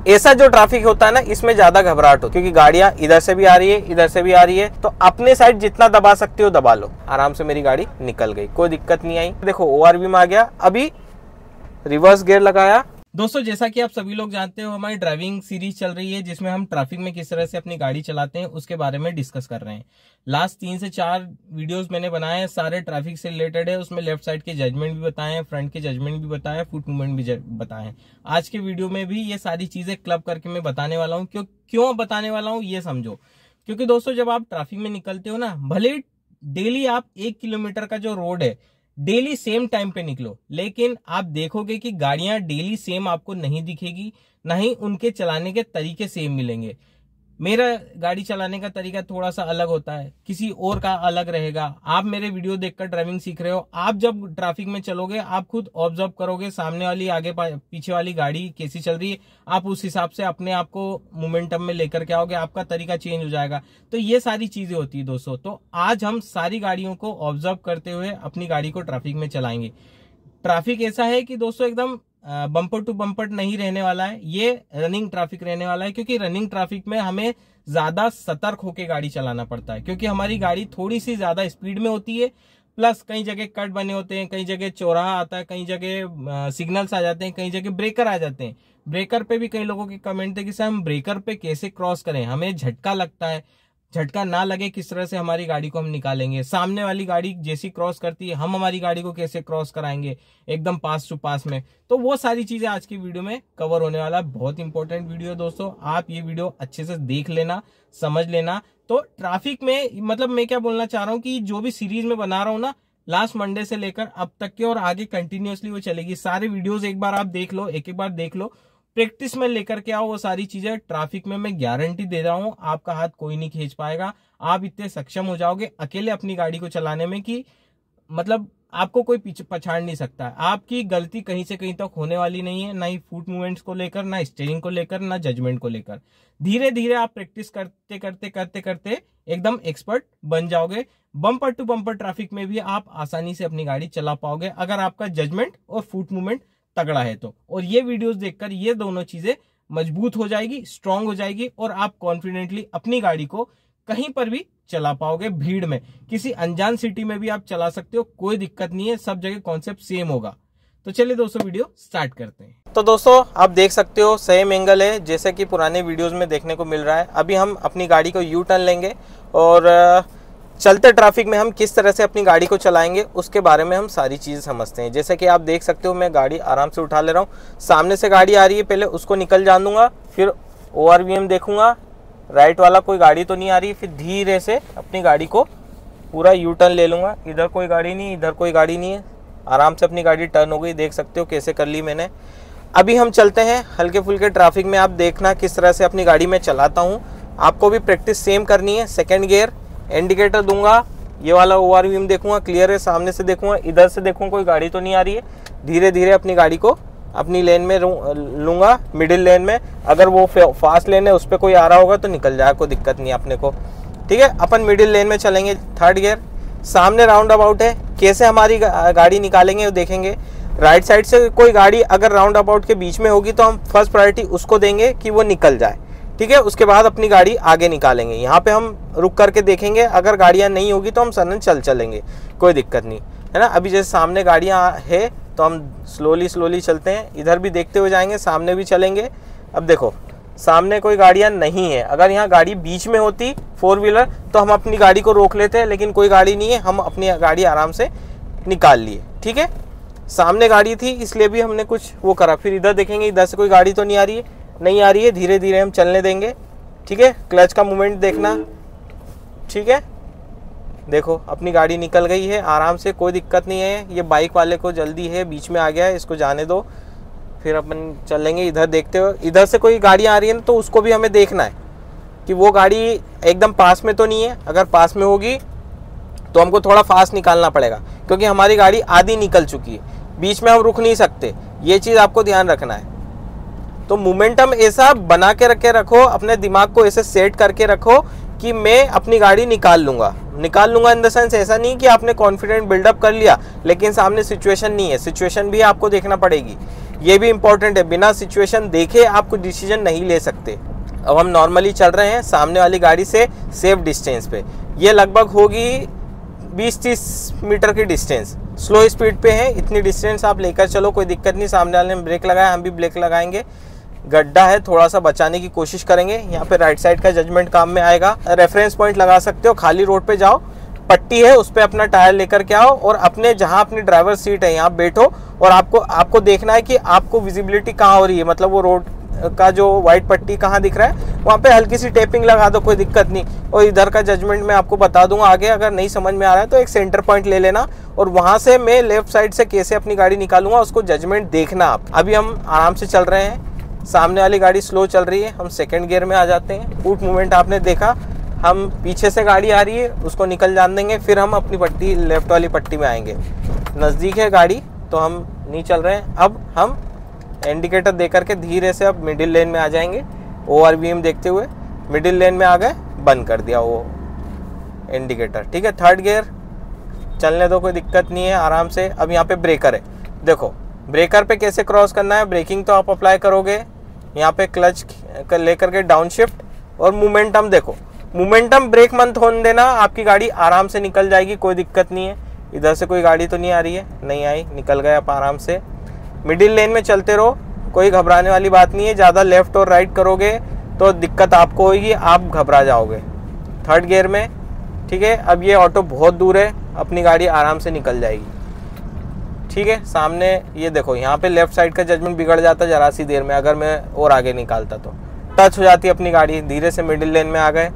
ऐसा जो ट्रैफिक होता है ना, इसमें ज्यादा घबराहट हो, क्योंकि गाड़ियां इधर से भी आ रही है, इधर से भी आ रही है, तो अपने साइड जितना दबा सकते हो दबा लो। आराम से मेरी गाड़ी निकल गई, कोई दिक्कत नहीं आई। देखो ओआरवी में आ गया, अभी रिवर्स गियर लगाया। दोस्तों जैसा कि आप सभी लोग जानते हो, हमारी ड्राइविंग सीरीज चल रही है जिसमें हम ट्रैफिक में किस तरह से अपनी गाड़ी चलाते हैं उसके बारे में डिस्कस कर रहे हैं। लास्ट 3 से 4 वीडियोस मैंने बनाए हैं, सारे ट्रैफिक से रिलेटेड है। उसमें लेफ्ट साइड के जजमेंट भी बताए हैं, फ्रंट के जजमेंट भी बताए हैं, फुट मूवमेंट भी बताए हैं। आज के वीडियो में भी ये सारी चीजें क्लब करके मैं बताने वाला हूँ। क्यों बताने वाला हूँ ये समझो, क्योंकि दोस्तों जब आप ट्रैफिक में निकलते हो ना, भले डेली आप 1 किलोमीटर का जो रोड है डेली सेम टाइम पे निकलो, लेकिन आप देखोगे कि गाड़ियां डेली सेम आपको नहीं दिखेगी, ना ही उनके चलाने के तरीके सेम मिलेंगे। मेरा गाड़ी चलाने का तरीका थोड़ा सा अलग होता है, किसी और का अलग रहेगा। आप मेरे वीडियो देखकर ड्राइविंग सीख रहे हो, आप जब ट्रैफिक में चलोगे आप खुद ऑब्जर्व करोगे सामने वाली आगे पीछे वाली गाड़ी कैसी चल रही है, आप उस हिसाब से अपने आप को मोमेंटम में लेकर के आओगे, आपका तरीका चेंज हो जाएगा। तो ये सारी चीजें होती है दोस्तों। तो आज हम सारी गाड़ियों को ऑब्जर्व करते हुए अपनी गाड़ी को ट्रैफिक में चलाएंगे। ट्रैफिक ऐसा है कि दोस्तों एकदम बम्पर टू बम्पर नहीं रहने वाला है, ये रनिंग ट्रैफिक रहने वाला है, क्योंकि रनिंग ट्रैफिक में हमें ज्यादा सतर्क होकर गाड़ी चलाना पड़ता है, क्योंकि हमारी गाड़ी थोड़ी सी ज्यादा स्पीड में होती है। प्लस कई जगह कट बने होते हैं, कई जगह चौराहा आता है, कई जगह सिग्नल्स आ जाते हैं, कई जगह ब्रेकर आ जाते हैं। ब्रेकर पे भी कई लोगों के कमेंट थे कि सर हम ब्रेकर पे कैसे क्रॉस करें, हमें झटका लगता है, झटका ना लगे किस तरह से हमारी गाड़ी को हम निकालेंगे, सामने वाली गाड़ी जैसी क्रॉस करती है हम हमारी गाड़ी को कैसे क्रॉस कराएंगे एकदम पास टू पास में। तो वो सारी चीजें आज की वीडियो में कवर होने वाला है। बहुत इंपॉर्टेंट वीडियो है दोस्तों, आप ये वीडियो अच्छे से देख लेना, समझ लेना। तो ट्रैफिक में मतलब मैं क्या बोलना चाह रहा हूँ कि जो भी सीरीज में बना रहा हूँ ना, लास्ट मंडे से लेकर अब तक के और आगे कंटिन्यूअसली वो चलेगी। सारे वीडियोस एक बार आप देख लो, एक बार देख लो, प्रैक्टिस में लेकर के आओ वो सारी चीजें। ट्रैफिक में मैं गारंटी दे रहा हूं आपका हाथ कोई नहीं खींच पाएगा। आप इतने सक्षम हो जाओगे अकेले अपनी गाड़ी को चलाने में कि मतलब आपको कोई पीछे पछाड़ नहीं सकता है। आपकी गलती कहीं से कहीं तक होने वाली नहीं है, ना ही फुट मूवमेंट्स को लेकर, ना स्टीयरिंग को लेकर, ना जजमेंट को लेकर। धीरे धीरे आप प्रैक्टिस करते करते करते करते एकदम एक्सपर्ट बन जाओगे। बम्पर टू बम्पर ट्रैफिक में भी आप आसानी से अपनी गाड़ी चला पाओगे अगर आपका जजमेंट और फुट मूवमेंट तगड़ा है तो। और ये वीडियोस देखकर ये दोनों चीजें मजबूत हो जाएगी, स्ट्रांग हो जाएगी, और आप कॉन्फिडेंटली अपनी गाड़ी को कहीं पर भी चला पाओगे। भीड़ में, किसी अनजान सिटी में भी आप चला सकते हो, कोई दिक्कत नहीं है, सब जगह कॉन्सेप्ट सेम होगा। तो चलिए दोस्तों वीडियो स्टार्ट करते हैं। तो दोस्तों आप देख सकते हो सेम एंगल है जैसे कि पुराने वीडियोस में देखने को मिल रहा है। अभी हम अपनी गाड़ी को यू टर्न लेंगे और चलते ट्रैफिक में हम किस तरह से अपनी गाड़ी को चलाएंगे उसके बारे में हम सारी चीज़ समझते हैं। जैसे कि आप देख सकते हो मैं गाड़ी आराम से उठा ले रहा हूँ, सामने से गाड़ी आ रही है, पहले उसको निकल जान दूंगा, फिर ओआरवीएम देखूंगा राइट वाला कोई गाड़ी तो नहीं आ रही, फिर धीरे से अपनी गाड़ी को पूरा यू टर्न ले लूँगा। इधर कोई गाड़ी नहीं, इधर कोई गाड़ी नहीं है, आराम से अपनी गाड़ी टर्न हो गई। देख सकते हो कैसे कर ली मैंने। अभी हम चलते हैं हल्के फुल्के ट्रैफिक में। आप देखना किस तरह से अपनी गाड़ी में चलाता हूँ, आपको भी प्रैक्टिस सेम करनी है। सेकेंड गियर, इंडिकेटर दूंगा, ये वाला ओआरवीएम देखूंगा क्लियर है, सामने से देखूंगा, इधर से देखूंगा कोई गाड़ी तो नहीं आ रही है। धीरे धीरे अपनी गाड़ी को अपनी लेन में लूंगा, मिडिल लेन में। अगर वो फास्ट लेन है उस पर कोई आ रहा होगा तो निकल जाए, कोई दिक्कत नहीं अपने को, ठीक है। अपन मिडिल लेन में चलेंगे। थर्ड गियर, सामने राउंड अबाउट है, कैसे हमारी गाड़ी निकालेंगे वो देखेंगे। राइट साइड से कोई गाड़ी अगर राउंड अबाउट के बीच में होगी तो हम फर्स्ट प्रायोरिटी उसको देंगे कि वो निकल जाए, ठीक है। उसके बाद अपनी गाड़ी आगे निकालेंगे। यहाँ पे हम रुक करके देखेंगे, अगर गाड़ियाँ नहीं होगी तो हम सडन चलेंगे, कोई दिक्कत नहीं है ना। अभी जैसे सामने गाड़ियाँ है तो हम स्लोली चलते हैं, इधर भी देखते हुए जाएंगे, सामने भी चलेंगे। अब देखो सामने कोई गाड़ियाँ नहीं है, अगर यहाँ गाड़ी बीच में होती 4 व्हीलर तो हम अपनी गाड़ी को रोक लेते हैं, लेकिन कोई गाड़ी नहीं है, हम अपनी गाड़ी आराम से निकाल लिए, ठीक है। सामने गाड़ी थी इसलिए भी हमने कुछ वो करा। फिर इधर देखेंगे, इधर से कोई गाड़ी तो नहीं आ रही है, धीरे धीरे हम चलने देंगे, ठीक है। क्लच का मूवमेंट देखना, ठीक है। देखो अपनी गाड़ी निकल गई है आराम से, कोई दिक्कत नहीं है। ये बाइक वाले को जल्दी है, बीच में आ गया है, इसको जाने दो, फिर अपन चलेंगे। इधर देखते हो, इधर से कोई गाड़ी आ रही है तो उसको भी हमें देखना है कि वो गाड़ी एकदम पास में तो नहीं है। अगर पास में होगी तो हमको थोड़ा फास्ट निकालना पड़ेगा, क्योंकि हमारी गाड़ी आधी निकल चुकी है, बीच में हम रुक नहीं सकते, ये चीज़ आपको ध्यान रखना है। तो मोमेंटम ऐसा बना के रखो, अपने दिमाग को ऐसे सेट करके रखो कि मैं अपनी गाड़ी निकाल लूँगा इन द सेंस ऐसा नहीं कि आपने कॉन्फिडेंट बिल्डअप कर लिया लेकिन सामने सिचुएशन नहीं है, सिचुएशन भी आपको देखना पड़ेगी। ये भी इंपॉर्टेंट है, बिना सिचुएशन देखे आप कुछ डिसीजन नहीं ले सकते। अब हम नॉर्मली चल रहे हैं सामने वाली गाड़ी से सेफ डिस्टेंस पे, ये लगभग होगी 20-30 मीटर की डिस्टेंस, स्लो स्पीड पे है, इतनी डिस्टेंस आप लेकर चलो, कोई दिक्कत नहीं। सामने वाले ने ब्रेक लगाया, हम भी ब्रेक लगाएंगे, गड्ढा है थोड़ा सा बचाने की कोशिश करेंगे। यहाँ पे राइट साइड का जजमेंट काम में आएगा। रेफरेंस पॉइंट लगा सकते हो, खाली रोड पे जाओ, पट्टी है उस पर अपना टायर लेकर के आओ और अपने जहाँ अपनी ड्राइवर सीट है यहाँ बैठो और आपको देखना है कि आपको विजिबिलिटी कहाँ हो रही है, मतलब वो रोड का जो व्हाइट पट्टी कहाँ दिख रहा है वहाँ पे हल्की सी टेपिंग लगा दो, कोई दिक्कत नहीं। और इधर का जजमेंट मैं आपको बता दूंगा आगे, अगर नहीं समझ में आ रहा है तो एक सेंटर पॉइंट ले लेना और वहाँ से मैं लेफ्ट साइड से कैसे अपनी गाड़ी निकालूंगा उसको जजमेंट देखना आप। अभी हम आराम से चल रहे हैं, सामने वाली गाड़ी स्लो चल रही है, हम सेकेंड गियर में आ जाते हैं। फुट मूवमेंट आपने देखा, हम पीछे से गाड़ी आ रही है उसको निकल जान देंगे, फिर हम अपनी पट्टी लेफ्ट वाली पट्टी में आएंगे। नज़दीक है गाड़ी तो हम नहीं चल रहे हैं। अब हम इंडिकेटर दे करके धीरे से अब मिडिल लेन में आ जाएंगे। ORVM देखते हुए मिडिल लेन में आ गए, बंद कर दिया वो इंडिकेटर, ठीक है। थर्ड गियर चलने दो, कोई दिक्कत नहीं है, आराम से। अब यहाँ पे ब्रेकर है, देखो ब्रेकर पे कैसे क्रॉस करना है। ब्रेकिंग तो आप अप्लाई करोगे, यहाँ पे क्लच लेकर के डाउन शिफ्ट और मोमेंटम देखो, मोमेंटम ब्रेक मत होने देना, आपकी गाड़ी आराम से निकल जाएगी, कोई दिक्कत नहीं है। इधर से कोई गाड़ी तो नहीं आ रही है, नहीं आई, निकल गए आप आराम से। मिडिल लेन में चलते रहो, कोई घबराने वाली बात नहीं है। ज़्यादा लेफ्ट और राइट करोगे तो दिक्कत आपको होगी, आप घबरा जाओगे। थर्ड गियर में, ठीक है। अब ये ऑटो बहुत दूर है, अपनी गाड़ी आराम से निकल जाएगी, ठीक है। सामने ये देखो, यहाँ पे लेफ्ट साइड का जजमेंट बिगड़ जाता जरा सी देर में, अगर मैं और आगे निकालता तो टच हो जाती अपनी गाड़ी। धीरे से मिडिल लेन में आ गए।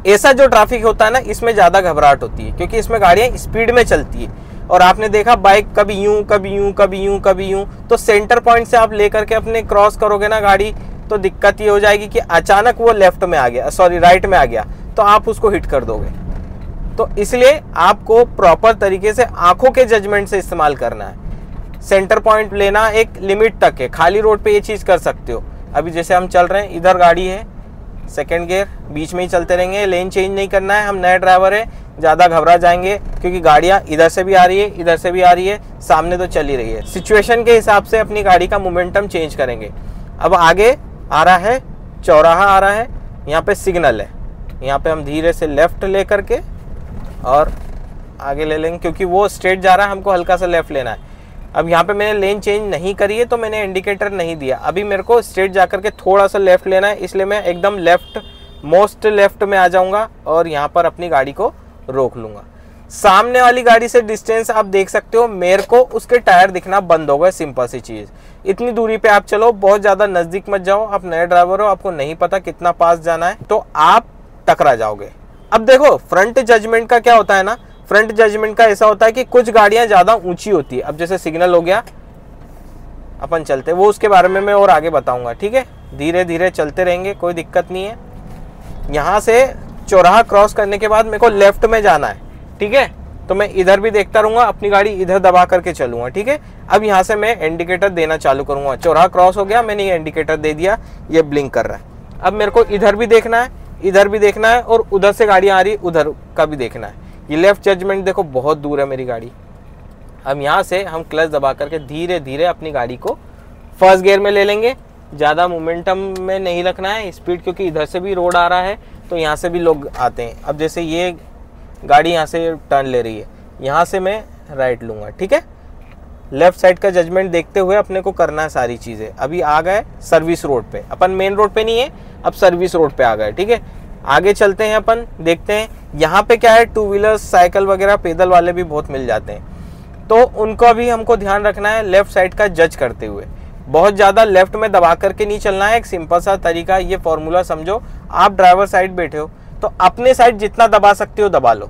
ऐसा जो ट्रैफिक होता है ना, इसमें ज़्यादा घबराहट होती है क्योंकि इसमें गाड़ियाँ स्पीड में चलती है और आपने देखा बाइक कभी यूं कभी यूं कभी यूं कभी यूं, तो सेंटर पॉइंट से आप लेकर के अपने क्रॉस करोगे ना गाड़ी, तो दिक्कत ये हो जाएगी कि अचानक वो लेफ्ट में आ गया, सॉरी राइट में आ गया, तो आप उसको हिट कर दोगे। तो इसलिए आपको प्रॉपर तरीके से आंखों के जजमेंट से इस्तेमाल करना है। सेंटर पॉइंट लेना एक लिमिट तक है, खाली रोड पे ये चीज़ कर सकते हो। अभी जैसे हम चल रहे हैं, इधर गाड़ी है, सेकेंड गियर, बीच में ही चलते रहेंगे, लेन चेंज नहीं करना है। हम नए ड्राइवर है, ज़्यादा घबरा जाएंगे क्योंकि गाड़ियाँ इधर से भी आ रही है, इधर से भी आ रही है, सामने तो चल ही रही है। सिचुएशन के हिसाब से अपनी गाड़ी का मोमेंटम चेंज करेंगे। अब आगे आ रहा है, चौराहा आ रहा है, यहाँ पे सिग्नल है, यहाँ पे हम धीरे से लेफ्ट ले करके और आगे ले लेंगे क्योंकि वो स्ट्रेट जा रहा है, हमको हल्का सा लेफ्ट लेना है। अब यहाँ पे मैंने लेन चेंज नहीं करी है तो मैंने इंडिकेटर नहीं दिया, अभी मेरे को स्ट्रेट जा करके थोड़ा सा लेफ्ट लेना है, इसलिए मैं एकदम लेफ्ट, मोस्ट लेफ्ट में आ जाऊँगा और यहाँ पर अपनी गाड़ी को रोक लूँगा। सामने वाली गाड़ी से डिस्टेंस आप देख सकते हो, मेरे को उसके टायर दिखना बंद हो गए, सिंपल सी चीज़। इतनी दूरी पे आप चलो, बहुत ज़्यादा नज़दीक मत जाओ, आप नए ड्राइवर हो, आपको नहीं पता कितना पास जाना है, तो आप टकरा जाओगे। अब देखो फ्रंट जजमेंट का क्या होता है ना, फ्रंट जजमेंट का ऐसा होता है कि कुछ गाड़ियां ज़्यादा ऊंची होती है। अब जैसे सिग्नल हो गया, अपन चलते, वो उसके बारे में मैं और आगे बताऊंगा, ठीक है। धीरे धीरे चलते रहेंगे, कोई दिक्कत नहीं है। यहाँ से चौराहा क्रॉस करने के बाद मेरे को लेफ्ट में जाना है, ठीक है, तो मैं इधर भी देखता रहूँगा, अपनी गाड़ी इधर दबा करके चलूँगा, ठीक है। अब यहाँ से मैं इंडिकेटर देना चालू करूँगा। चौराहा क्रॉस हो गया, मैंने ये इंडिकेटर दे दिया, ये ब्लिंक कर रहा है। अब मेरे को इधर भी देखना है, इधर भी देखना है और उधर से गाड़ी आ रही है, उधर का भी देखना है। ये लेफ्ट जजमेंट देखो, बहुत दूर है मेरी गाड़ी। अब यहाँ से हम क्लच दबा करके धीरे धीरे अपनी गाड़ी को फर्स्ट गियर में ले लेंगे। ज़्यादा मोमेंटम में नहीं रखना है स्पीड, क्योंकि इधर से भी रोड आ रहा है तो यहाँ से भी लोग आते हैं। अब जैसे ये गाड़ी यहाँ से टर्न ले रही है, यहाँ से मैं राइट लूँगा, ठीक है। लेफ्ट साइड का जजमेंट देखते हुए अपने को करना है सारी चीज़ें। अभी आ गए सर्विस रोड पे, अपन मेन रोड पे नहीं है, अब सर्विस रोड पे आ गए, ठीक है। आगे चलते हैं, अपन देखते हैं यहाँ पे क्या है। टू व्हीलर्स, साइकिल वगैरह, पैदल वाले भी बहुत मिल जाते हैं, तो उनका भी हमको ध्यान रखना है लेफ्ट साइड का जज करते हुए। बहुत ज़्यादा लेफ्ट में दबा करके नहीं चलना है। एक सिंपल सा तरीका, ये फॉर्मूला समझो। आप ड्राइवर साइड बैठे हो तो अपने साइड जितना दबा सकते हो दबा लो,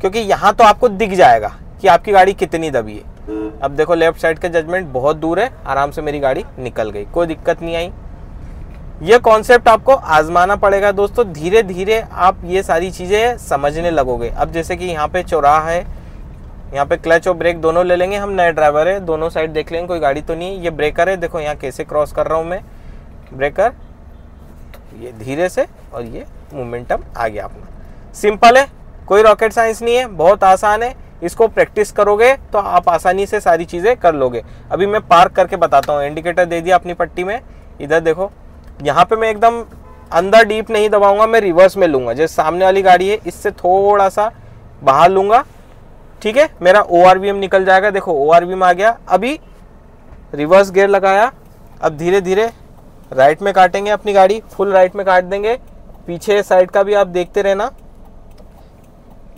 क्योंकि यहाँ तो आपको दिख जाएगा कि आपकी गाड़ी कितनी दबी है। अब देखो लेफ्ट साइड का जजमेंट बहुत दूर है, आराम से मेरी गाड़ी निकल गई, कोई दिक्कत नहीं आई। ये कॉन्सेप्ट आपको आजमाना पड़ेगा दोस्तों, धीरे धीरे आप ये सारी चीज़ें समझने लगोगे। अब जैसे कि यहाँ पे चौराहा है, यहाँ पे क्लच और ब्रेक दोनों ले लेंगे। हम नए ड्राइवर है, दोनों साइड देख लेंगे, कोई गाड़ी तो नहीं है। ये ब्रेकर है, देखो यहाँ कैसे क्रॉस कर रहा हूँ मैं, ब्रेकर, ये धीरे से, और ये मोमेंटम आ गया अपना। सिंपल है, कोई रॉकेट साइंस नहीं है, बहुत आसान है। इसको प्रैक्टिस करोगे तो आप आसानी से सारी चीज़ें कर लोगे। अभी मैं पार्क करके बताता हूँ। इंडिकेटर दे दिया अपनी पट्टी में, इधर देखो, यहाँ पे मैं एकदम अंदर डीप नहीं दबाऊंगा, मैं रिवर्स में लूँगा। जैसे सामने वाली गाड़ी है इससे थोड़ा सा बाहर लूँगा, ठीक है, मेरा ORVM निकल जाएगा। देखो ORVM आ गया। अभी रिवर्स गियर लगाया, अब धीरे धीरे राइट में काटेंगे अपनी गाड़ी, फुल राइट में काट देंगे। पीछे साइड का भी आप देखते रहना,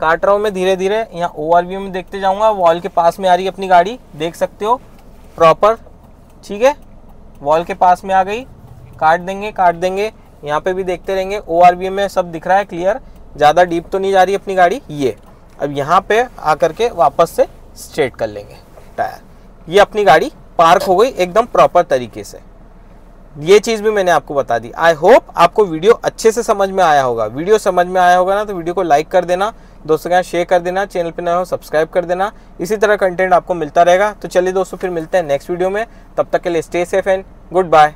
काट रहा हूँ मैं धीरे धीरे। यहाँ ORVM में देखते जाऊँगा, वॉल के पास में आ रही है अपनी गाड़ी, देख सकते हो प्रॉपर, ठीक है, वॉल के पास में आ गई, काट देंगे काट देंगे। यहाँ पे भी देखते रहेंगे, ORVM में सब दिख रहा है क्लियर, ज़्यादा डीप तो नहीं जा रही अपनी गाड़ी ये। अब यहाँ पे आकर के वापस से स्ट्रेट कर लेंगे टायर। ये अपनी गाड़ी पार्क हो गई एकदम प्रॉपर तरीके से। ये चीज़ भी मैंने आपको बता दी। आई होप आपको वीडियो अच्छे से समझ में आया होगा। वीडियो समझ में आया होगा ना तो वीडियो को लाइक कर देना, दोस्तों के साथ शेयर कर देना, चैनल पे नए हो सब्सक्राइब कर देना। इसी तरह कंटेंट आपको मिलता रहेगा। तो चलिए दोस्तों, फिर मिलते हैं नेक्स्ट वीडियो में। तब तक के लिए stay safe and good bye.